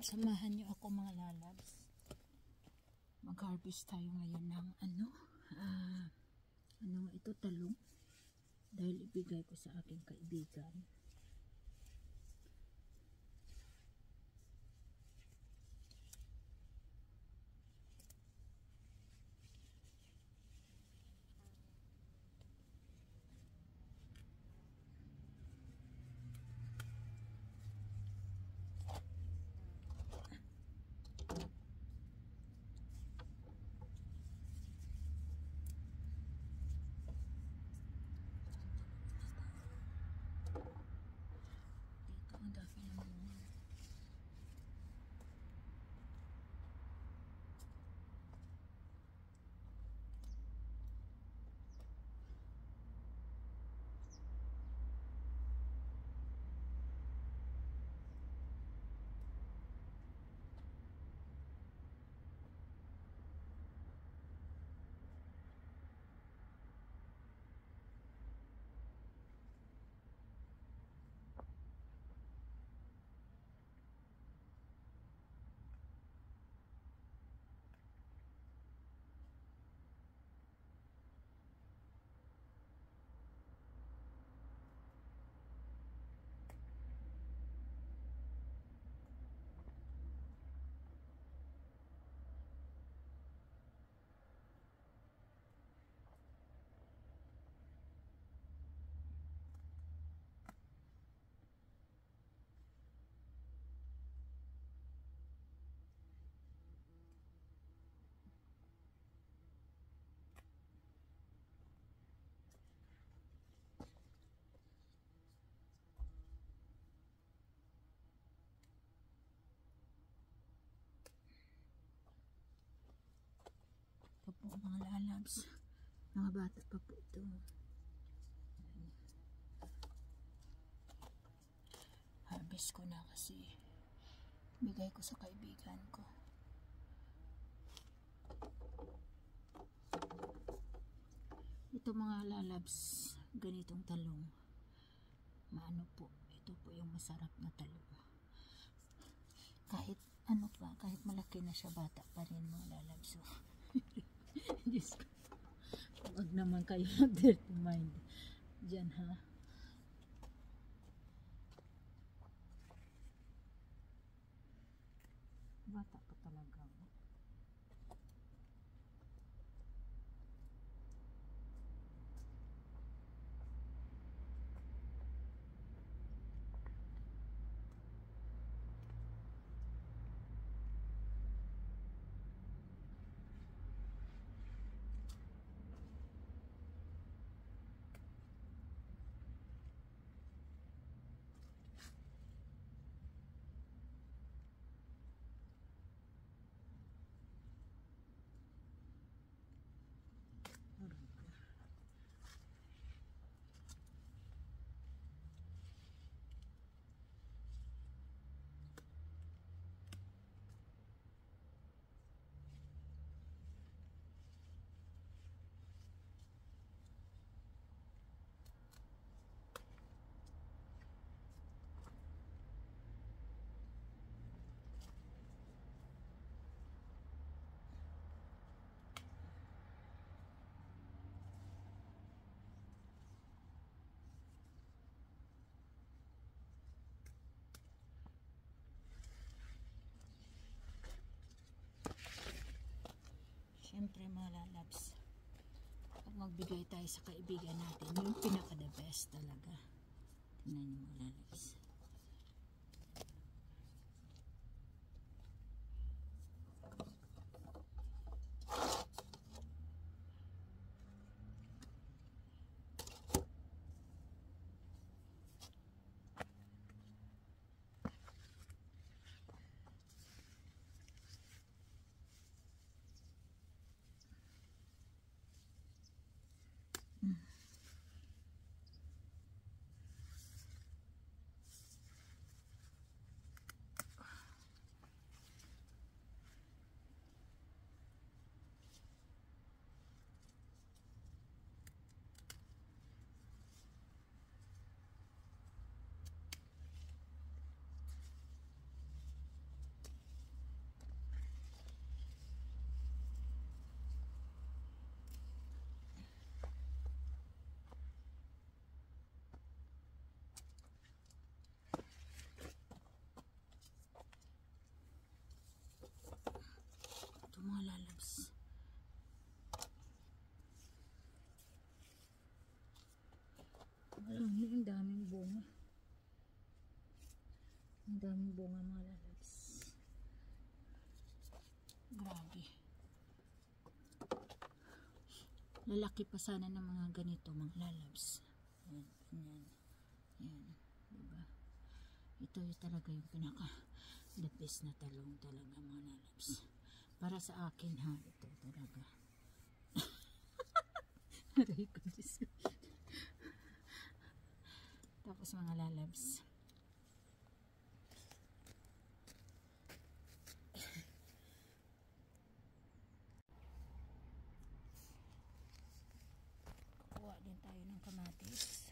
Samahan niyo ako mga lalabs. Mag-harvest tayo ngayon ng ito, talong. Dahil ibigay ko sa aking kaibigan. Ang dami naman naman. Ito po mga lalabs. Mga bata pa po ito. Harvest ko na kasi bigay ko sa kaibigan ko. Ito mga lalabs, ganitong talong. Maano po, ito po yung masarap na talong. Kahit ano pa, kahit malaki na siya, bata pa rin mga lalabs. So, Diyos ko. Huwag naman kayo mag-dirty mind dyan, ha? Bata pa talaga. Siyempre mga lalabs, pag magbigay tayo sa kaibigan natin, yung pinaka the best talaga. Tingnan niyo mga lalabs. Ang daming bunga mga lalabs. Grabe. Lalaki pa sana ng mga ganito mga lalabs. Yan, ganyan. Yan, diba? Ito yung talaga yung pinaka the best na talong talaga mga lalabs. Para sa akin ha, ito talaga. Aray ko, Diyos ko. Tapos mga lalabs. Kukuha din tayo ng kamatis.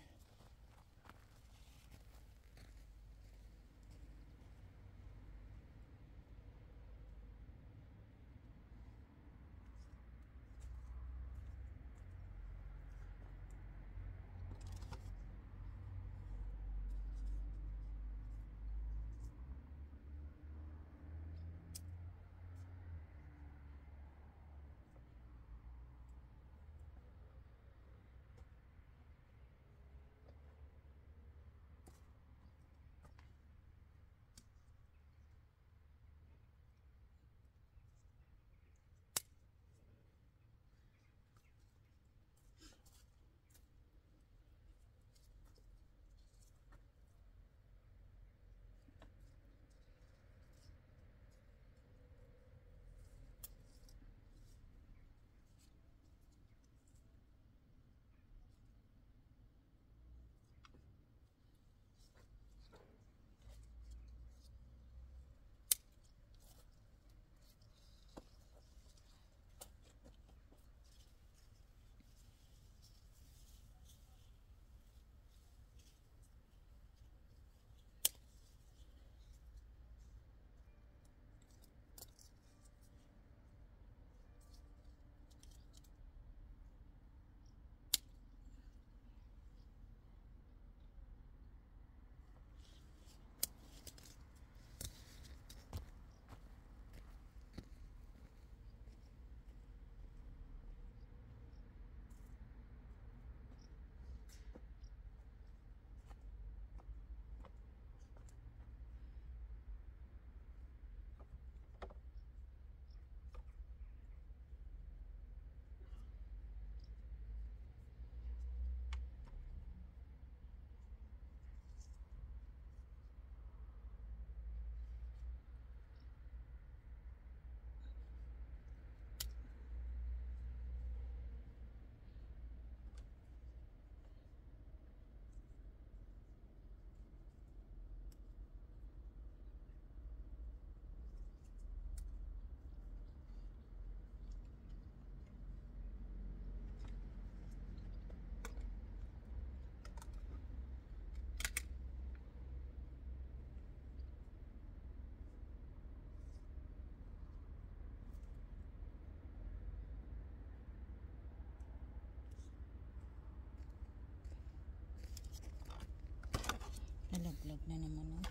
Nalaglag na naman oh.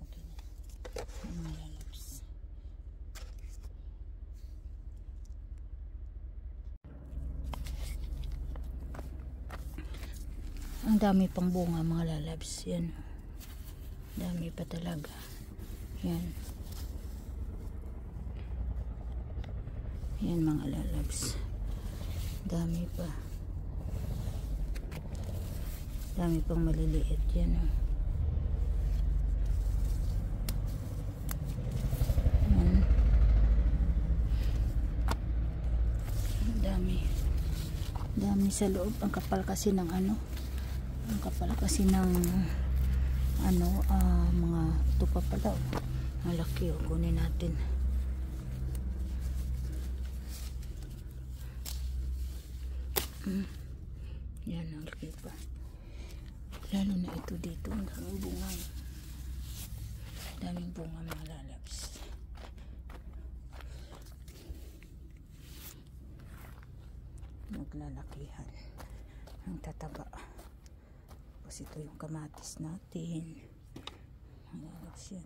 Okay na. Ang lalabs. Ang dami pang bunga mga lalabs. Yan. Dami pa talaga. Yan. Yan mga lalabs. Dami pa. Dami pang maliliit. Yan o. Yan. Dami. Dami sa loob. Ang kapal kasi ng ano. Ang kapal kasi ng ano, mga tupa pala. Malaki o. Kunin natin. Yan, ang laki pa. Lalo na ito dito, ang daming bunga. Daming bunga mga lalabs. Naglalakihan. Ang tataba. Tapos ito yung kamatis natin. Ang lalabs yan.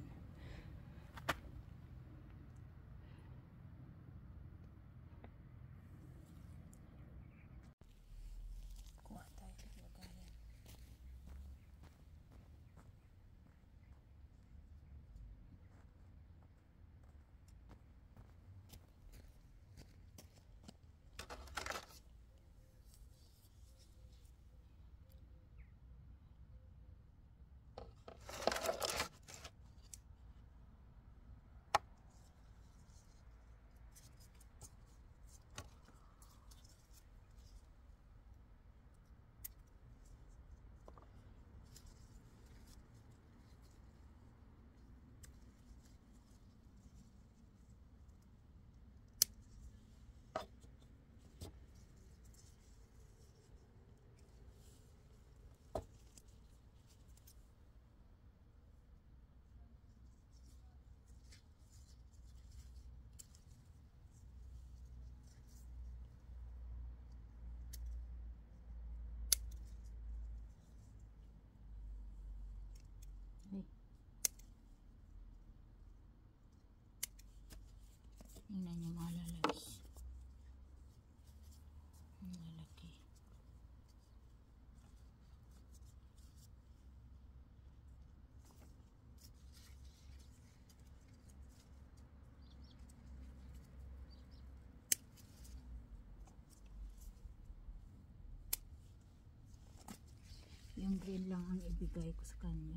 Yung green lang ang ibigay ko sa kanya.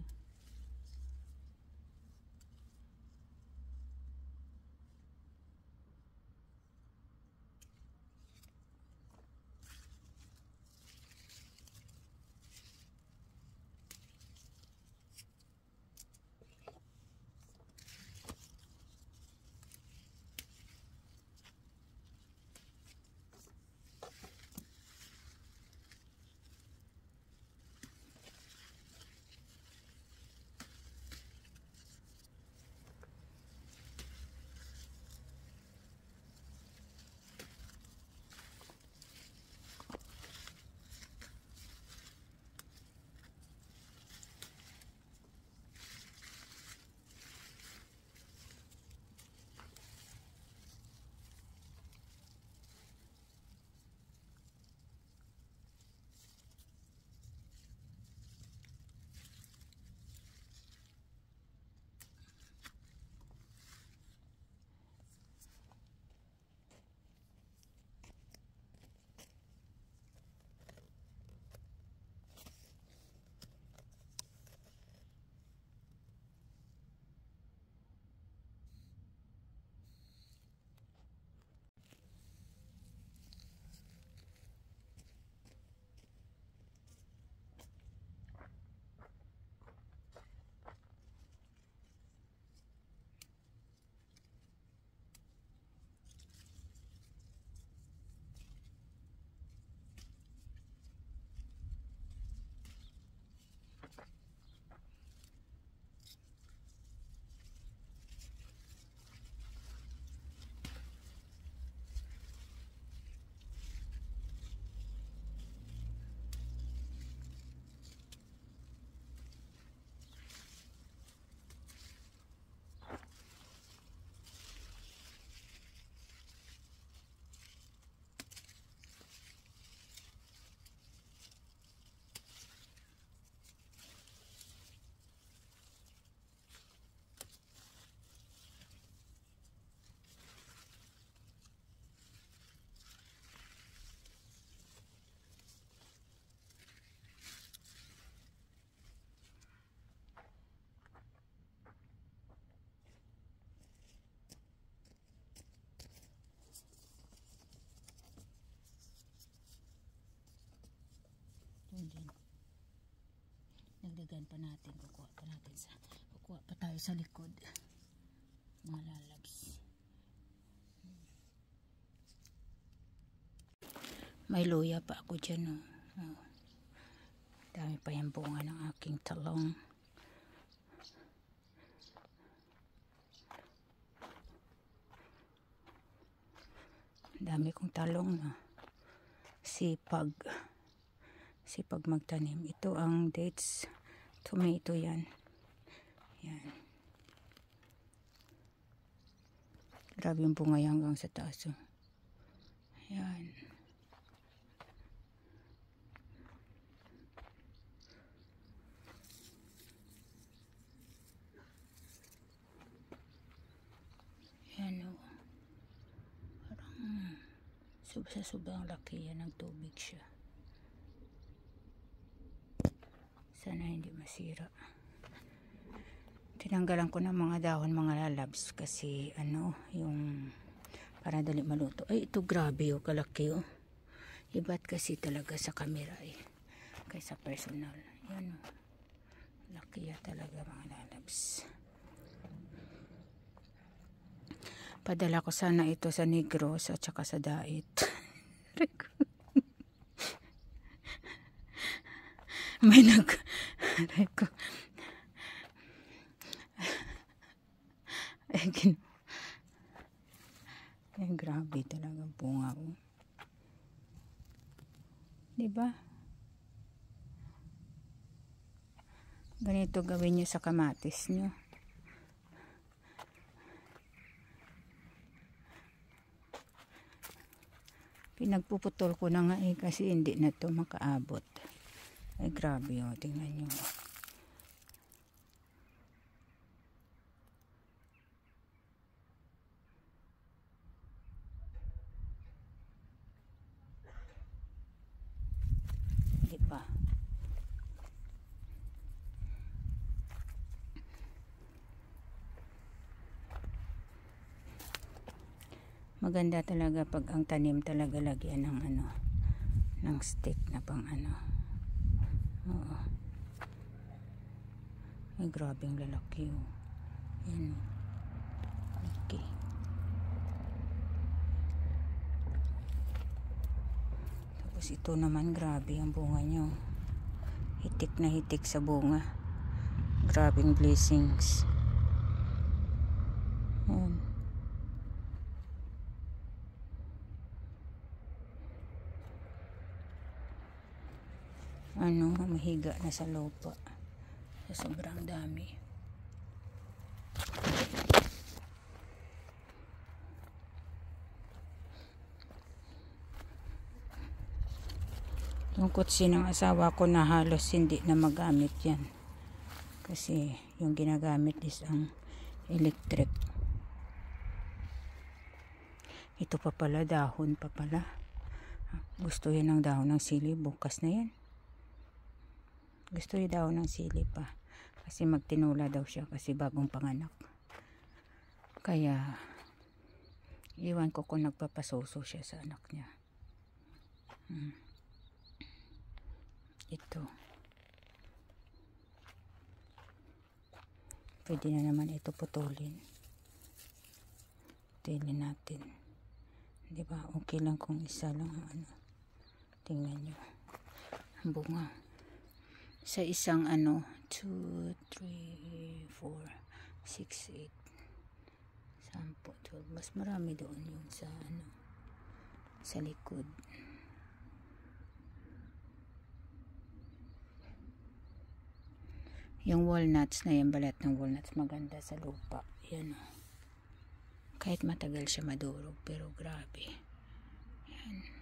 Yun din. Nagdagan pa natin, kukuha pa tayo sa likod, mga lalabs. May luya pa ako dyan, oh. Oh. Dami pa yung bunga ng aking talong. Dami kong talong na sipag magtanim. Ito ang dates tomato, yan. Grabe yung bunga hanggang sa taas, oh. Yan. Yan, oh. Parang sobrang laki yan, ng tubig siya. Sana hindi masira. Tinanggalan ko ng mga dahon, mga lalabs, kasi yung para dali maluto. Ay, ito grabe, oh, kalaki, oh. Iba't kasi talaga sa camera, kaysa personal. Yan, oh. Laki ya talaga, mga lalabs. Padala ko sana ito sa Negros at saka sa Dait. May grabe talaga bunga, oh. Diba? Ganito gawin nyo sa kamatis nyo. Pinagpuputol ko na nga, kasi hindi na to makaabot. Ay, grabe, oh. Tingnan nyo. Diba? Maganda talaga pag ang tanim talaga lagyan ng ano, ng stick na pang ano. Oo. Ay, grabing lalaki oh. Yan. Okay. Tapos ito naman, grabe ang bunga nyo. Hitik na hitik sa bunga. Grabing blessings. Yan. Ano, mahiga na sa lupa. Sa sobrang dami. Yung kutsi ng asawa ko na halos hindi na magamit yan. Kasi yung ginagamit is ang electric. Ito pa pala, dahon pa pala. Gusto yan ng dahon ng sili. Bukas na yan. Gusto yung dahon ng sili pa. Kasi magtinula daw siya kasi bagong panganak. Kaya iwan ko kung nagpapasuso siya sa anak niya. Ito. Pwede na naman ito putulin. Putulin natin. Diba? Okay lang kung isa lang ang ano. Tingnan nyo. Ang bunga. Sa isang ano, 2, 3, 4, 6, 8, 10, 12. Mas marami doon yung sa ano, sa likod. Yung walnuts na yan, balat ng walnuts, maganda sa lupa. Yan o. Kahit matagal siya madurog, pero grabe. Yan.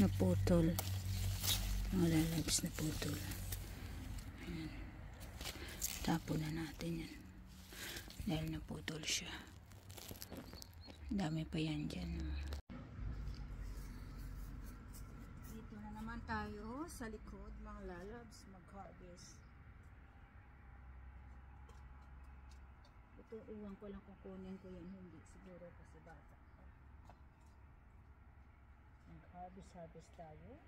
Naputol. Mga lalabs naputol. Ayan. Tapon na natin yan. Dahil naputol siya. Dami pa yan dyan. Dito na naman tayo sa likod, mga lalabs, mag-harvest. Ito, iwan ko lang kukunin ko yan. Hindi siguro kasi bata. Harvest tayo.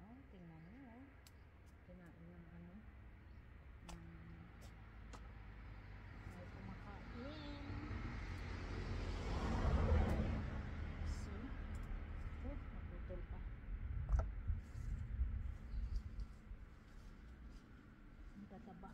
Oh, tingnan nyo. Kinain ng ano. May kumakain. See? Oh, naputol pa. Ang tataba.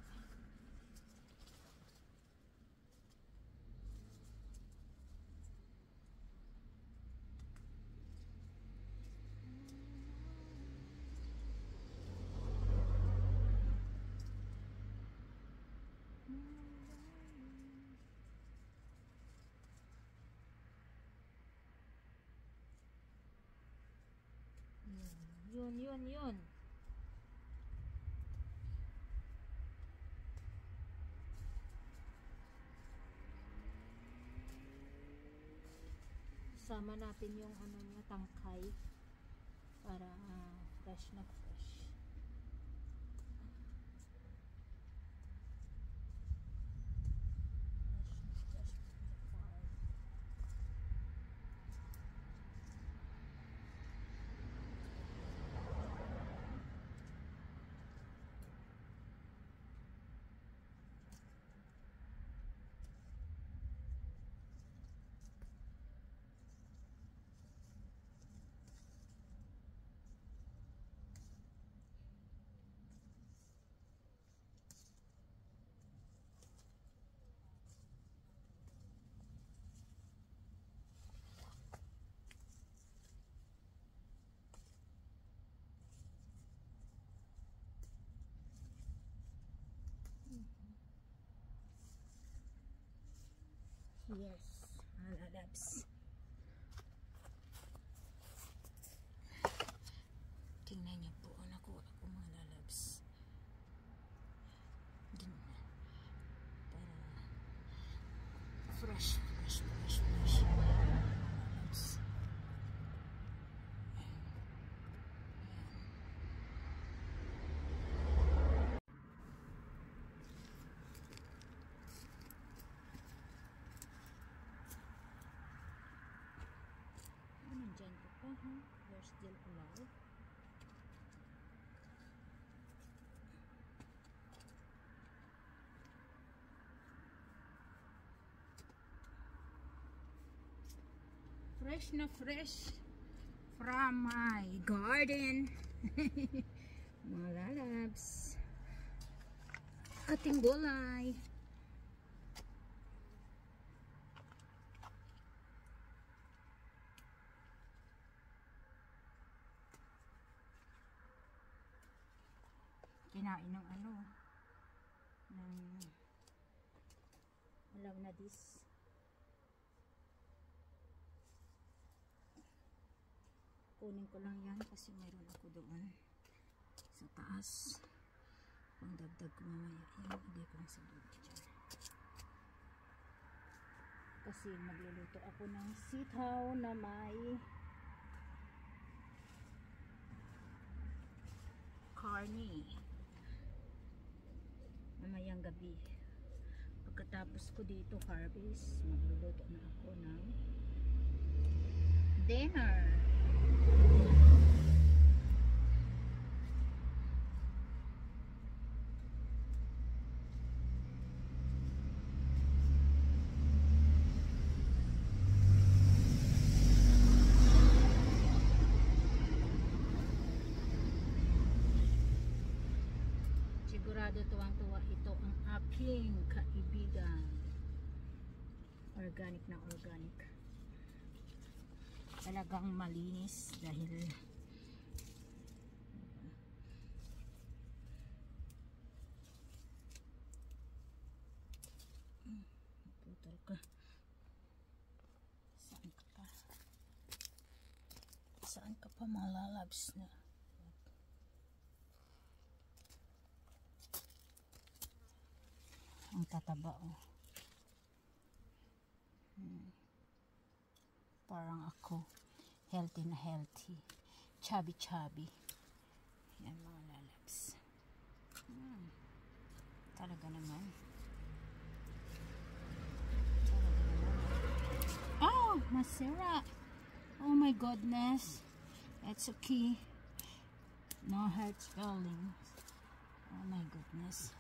Yun. Sama natin yung ano niya, tangkay para fresh na fresh. Yes, lalabs. Tingnan niyo po, nakuha ko mga lalabs. Para fresh. Lalabs. Nandyan ko pa ha, they're still alive. Fresh na fresh from my garden. Mga lalabs, ating gulay. Kinain ng ng alam na this. Kunin ko lang yan kasi mayroon ako doon sa taas. Pang dagdag ko mamaya. Yan, lagay ko lang sa loob dyan. Kasi magluluto ako ng sitaw na may karne. Mamayang gabi. Pagkatapos ko dito harvest, magluluto na ako ng dinner. Sigurado tuwang-tuwa ito ang aking kaibigan. Organic na organic. Talagang malinis dahil putol ka. Saan ka pa mga lalabs na? Ang tataba parang ako, healthy na healthy, chubby yan mga lalabs. Talaga naman oh, masira. Oh my goodness, it's okay, no hurt feelings. Oh my goodness.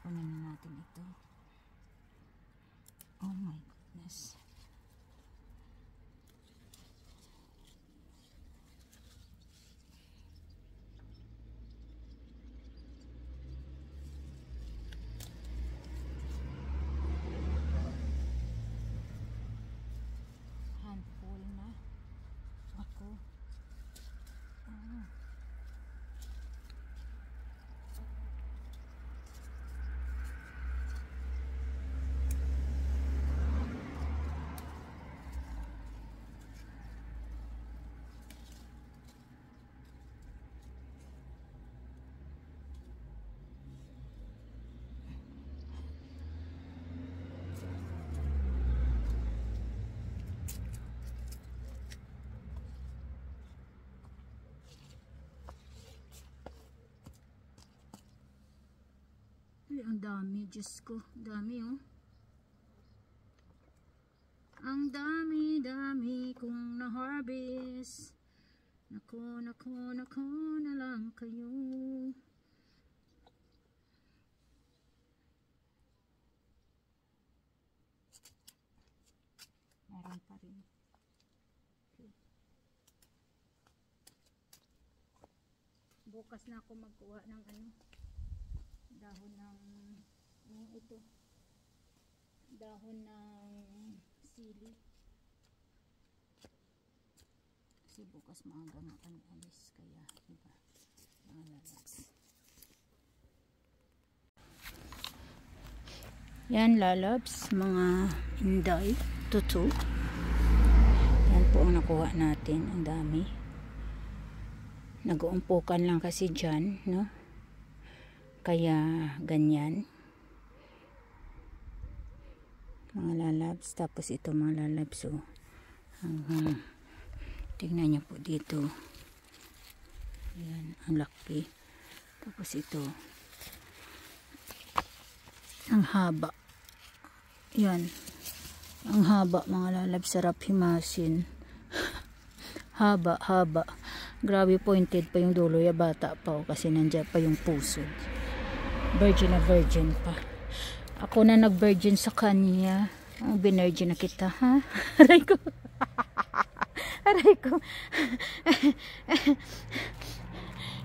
Kunin natin ito. Oh my goodness. Handful na ako. Ang dami, Diyos ko. Dami oh. Ang dami kong na-harvest. Nako na lang kayo. Meron pa rin. Okay. Bukas na ako magkuha ng dahon ng ito, dahon ng sili kasi bukas maaga nga kami alis, kaya diba mga lalabs. Yan lalabs, mga inday, tutu. Yan po ang nakuha natin, ang dami. Nag-uumpukan lang kasi dyan, no? Kaya ganyan. Mga lalabs, tapos ito mga lalabs, oh. Tingnan niyo po dito. Yan, ang laki. Tapos ito. Ang haba. Yan. Ang haba mga lalabs, sarap himasin. Haba, haba. Grabe pointed pa yung dulo. Ya bata pa, oh, kasi nandiyan pa yung puso. Virgin na virgin pa. Ako na nag-virgin sa kanya. Oh, binergin na kita, ha? Aray ko. Aray ko.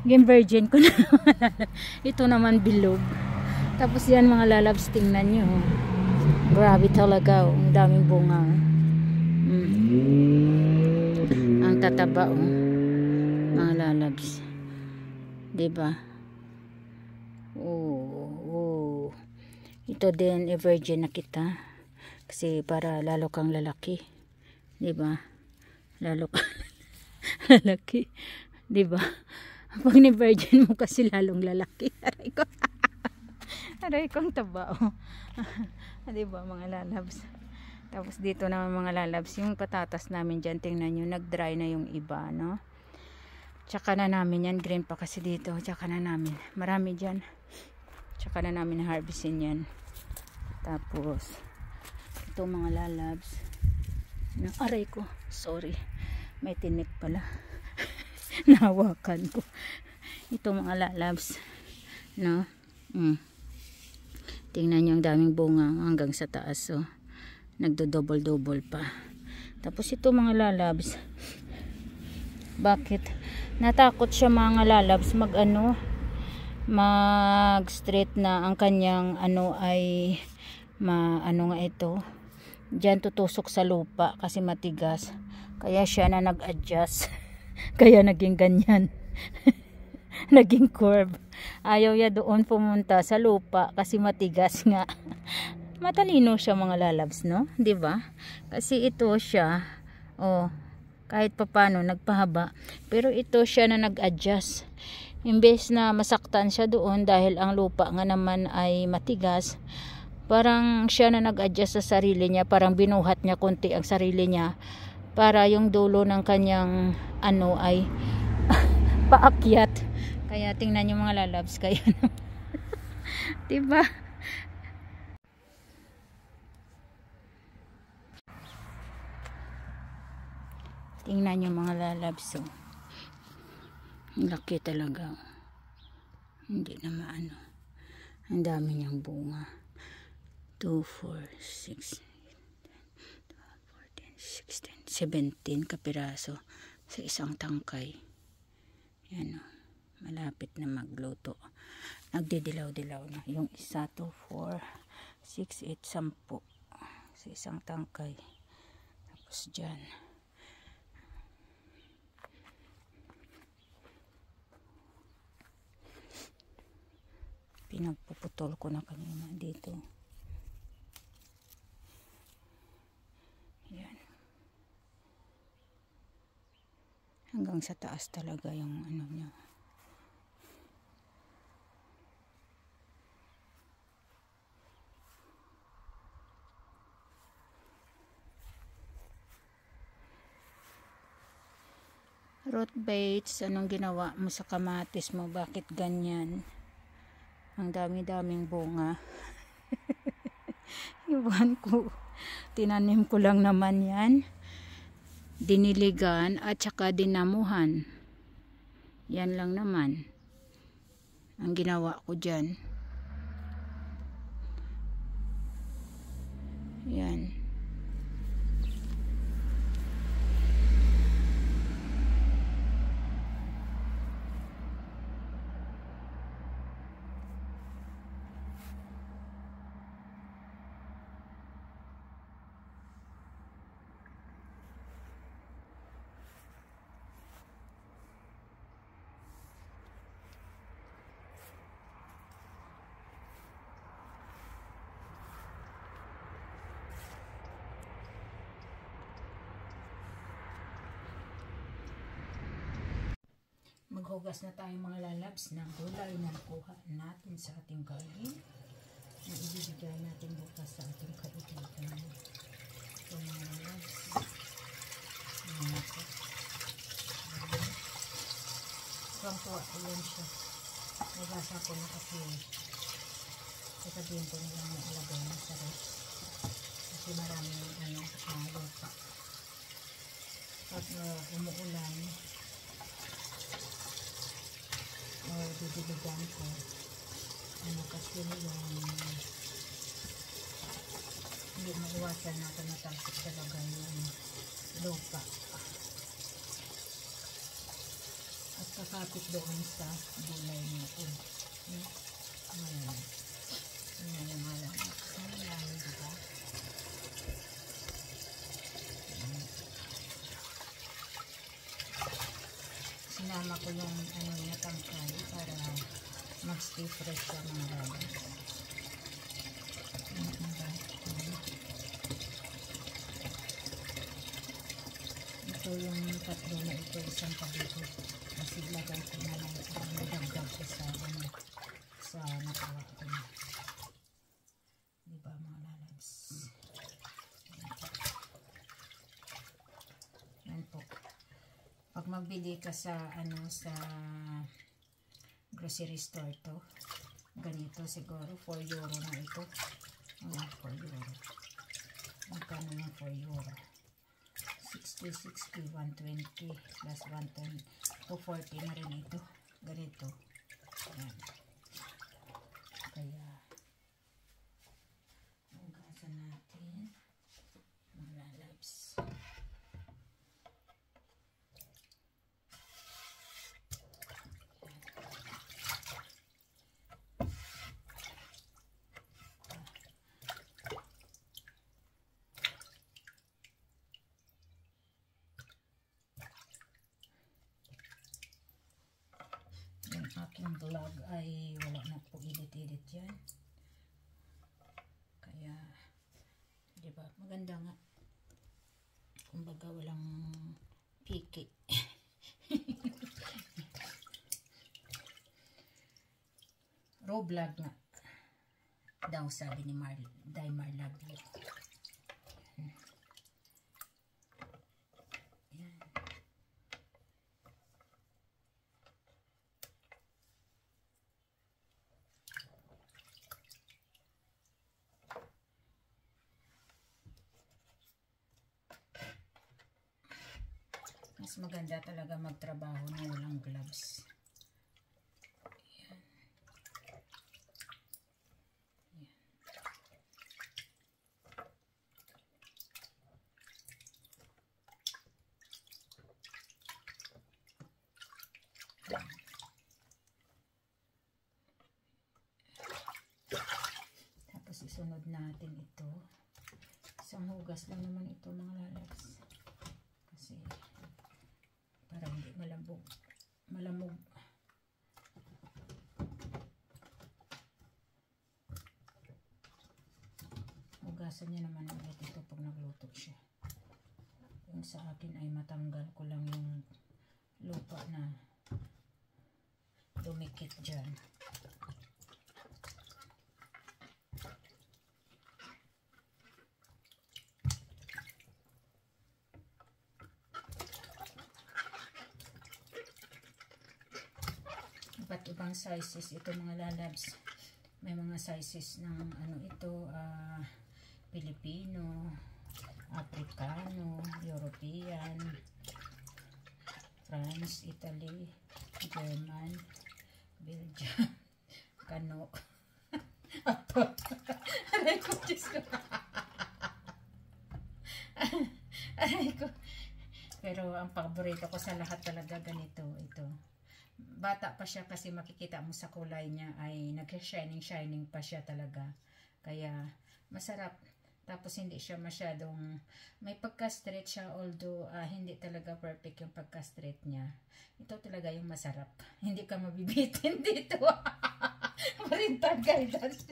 Game virgin ko na. Ito naman bilog. Tapos yan mga lalabs, tingnan nyo. Grabe talaga, oh. Ang daming bunga. Ang tataba, oh. Mga lalabs. Diba? Oh. Ito din, virgin na kita. Kasi para lalo kang lalaki. Diba? Lalo kang lalaki. Diba? Pag ni-virgin mo kasi lalong lalaki. Aray ko. Aray ko ang taba, oh. Diba mga lalabs? Tapos dito naman mga lalabs, yung patatas namin dyan, tingnan nyo, nag-dry na yung iba, no? Tsaka na namin yan, green pa kasi dito. Tsaka na namin, marami dyan. Tsaka na namin harvestin yan. Tapos ito mga lalabs, aray ko, sorry, may tinik pala. Nahawakan ko. Ito mga lalabs, no? Tingnan nyo ang daming bunga hanggang sa taas, oh. Nagdo-double-double pa. Tapos ito mga lalabs, bakit natakot siya mga lalabs mag straight na ang kanyang ay ano nga ito, dyan tutusok sa lupa kasi matigas, kaya siya na nag-adjust. Kaya naging ganyan. Naging curve. Ayaw ya doon pumunta sa lupa kasi matigas nga. Matalino siya mga lalabs, no? 'Di ba? Kasi ito siya, oh, kahit papano nagpahaba, pero ito siya na nag-adjust. Imbes na masaktan siya doon dahil ang lupa nga naman ay matigas, parang siya na nag-adjust sa sarili niya, parang binuhat niya konti ang sarili niya para yung dulo ng kanyang ay paakyat. Kaya tingnan niyo mga lalabs, kaya diba? Tingnan niyo mga lalabs, oh. Laki talaga, oh. Hindi na maano. Ang dami niyang bunga. 2, 4, 6, 12, 14, 16, 17 kapiraso sa isang tangkay. Yan, oh. Malapit na magluto. Nagdidilaw-dilaw na. Yung isa, 2, 4, 6, 8, 10 sa isang tangkay. Tapos dyan. Pinagpuputol ko na kanina dito. Yan. Hanggang sa taas talaga yung niya. Root baits, anong ginawa mo sa kamatis mo? Bakit ganyan? Ang dami-daming bunga. Iwan ko. Tinanim ko lang naman yan. Diniligan at saka dinamuhan. Yan lang naman ang ginawa ko dyan. Yan. Maghugas na tayo mga lalabs ng gulay na nakuha natin sa ating garden na ibibigay natin bukas sa ating kaibigan. Ito mga lalabs. Ayan ito. Kampuwa ko yan siya. Nagasa ko na kasi sasabihin ko na lang na ilagay na sa rest. Kasi maraming lupa. Pag umuulan, didiligan ko kasi yung hindi maiwasan natin natalsik talaga yung lupa at kakapit doon sa gulay natin. Ngayon yung halang diba? Sinama ko yung natangkay para mag-stay fresh siya mga lalabs. Ito yung tatlo na ito, isang tabi ko kasi lagay ko na lang dagdag ko sa nakawa ko na. Diba mga lalabs? Yan po. Pag magbili ka sa sa grocery store to, ganito siguro 4 euro na ito. 4 euro. Magkano yung 4 euro? 60, 60, 120 plus 110, 240 na rin ito. Ganito. Ayan. Kaya hugasan natin mga lalabs. Aking vlog ay wala na po edit-edit yan. Kaya, diba, maganda nga. Kumbaga walang piki. Raw vlog nga daw sabi ni Daimar Lovely. Mas maganda talaga magtrabaho na walang gloves. Ayan. Ayan. Tapos isunod natin ito. Isang hugas lang naman ito mga lalabs. Kasi para hindi malamog. Hugasan niya naman ulit ito pag nagluto siya. Yung sa akin ay matanggal ko lang yung lupa na dumikit dyan. Iba't ibang sizes ito mga lalabs. May mga sizes ng ito, Filipino, Africano, European, France, Italy, German, Belgium, Kano. Aray ko, Diyos ko. Aray ko. Pero ang paborito ko sa lahat talaga ganito, ito. Bata pa siya kasi makikita mo sa kulay niya ay nag-shining pa siya talaga. Kaya masarap. Tapos hindi siya masyadong, may pagka-straight siya, although hindi talaga perfect yung pagka-straight niya. Ito talaga yung masarap. Hindi ka mabibitin dito. Marintag guidance.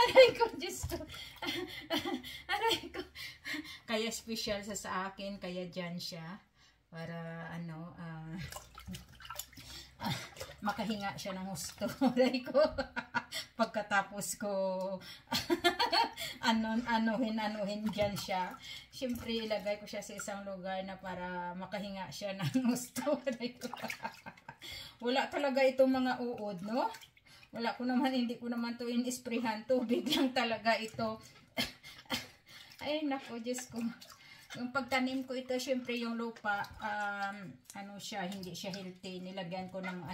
Aray ko, Diyos ko. Aray ko. Kaya special sa akin, kaya dyan siya. para ano, makahinga siya ng gusto. Dahil ko, pagkatapos ko, anuhin dyan siya. Siyempre, ilagay ko siya sa isang lugar na para makahinga siya ng gusto. Wala talaga itong mga uod, no? Wala ko naman, hindi ko naman to in-sprayhan. Tubig lang talaga ito. Ay, nako, Diyos ko. Yung pagtanim ko ito, syempre yung lupa, ano siya, hindi siya healthy. Nilagyan ko ng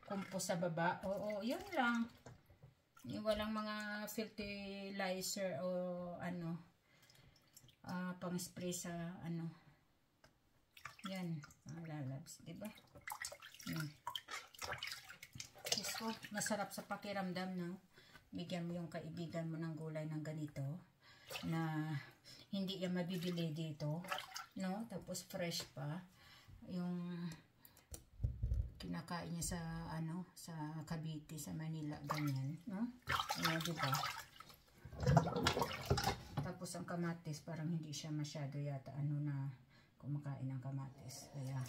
compost sa baba. Oo, yun lang. Yung walang mga fertilizer o pang-spray sa yan, mga lalabs, diba? Diyos ko, masarap sa pakiramdam, no? Bigyan mo yung kaibigan mo ng gulay ng ganito, na hindi yan mabibili dito, no? Tapos fresh pa yung kinakain niya sa sa Cavite, sa Manila, ganyan, no? Ayan, diba? Tapos ang kamatis parang hindi siya masyado yata na kumakain ng kamatis, kaya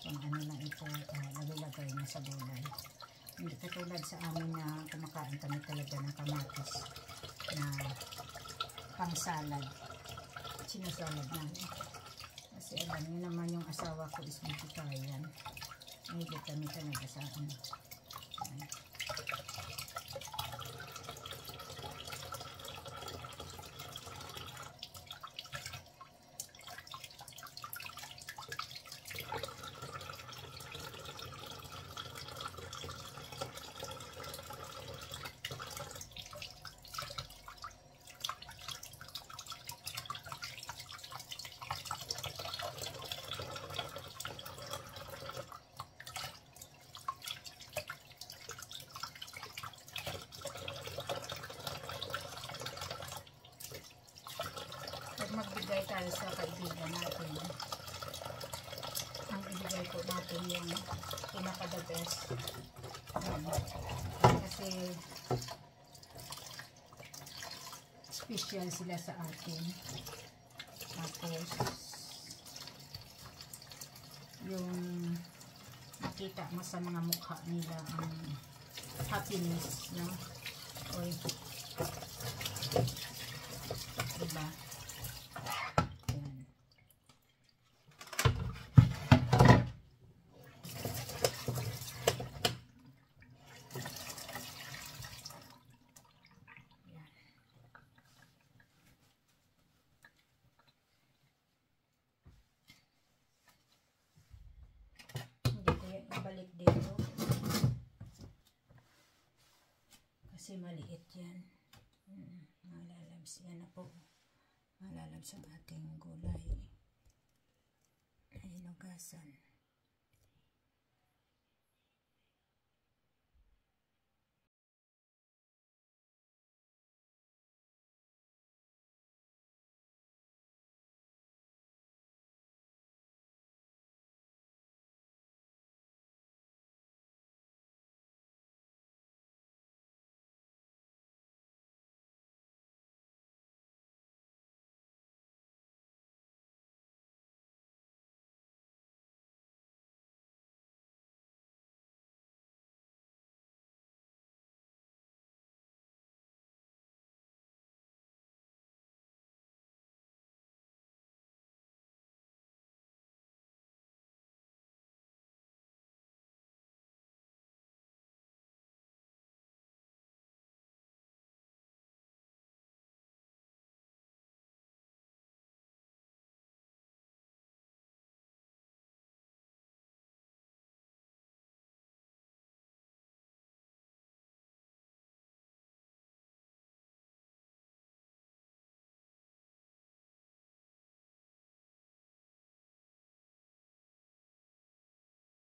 kung lang ito, lagay niya sa gulay. Hindi katulad sa amin na kumakain kami talaga ng kamatis na pang salad. Sinasalad namin. Kasi alam niyo naman yung asawa ko is vegetarian. Hindi kami talaga sa magbigay tayo sa kaibigan natin. Ang ibigay po natin yung pinaka-the best. Kasi special sila sa atin. Tapos yung makita mo sa mga mukha nila ang happiness, no? Oy. Diba? Balik dito kasi maliit yan. Malalabs yan na po, malalabs ang ating gulay na hinugasan.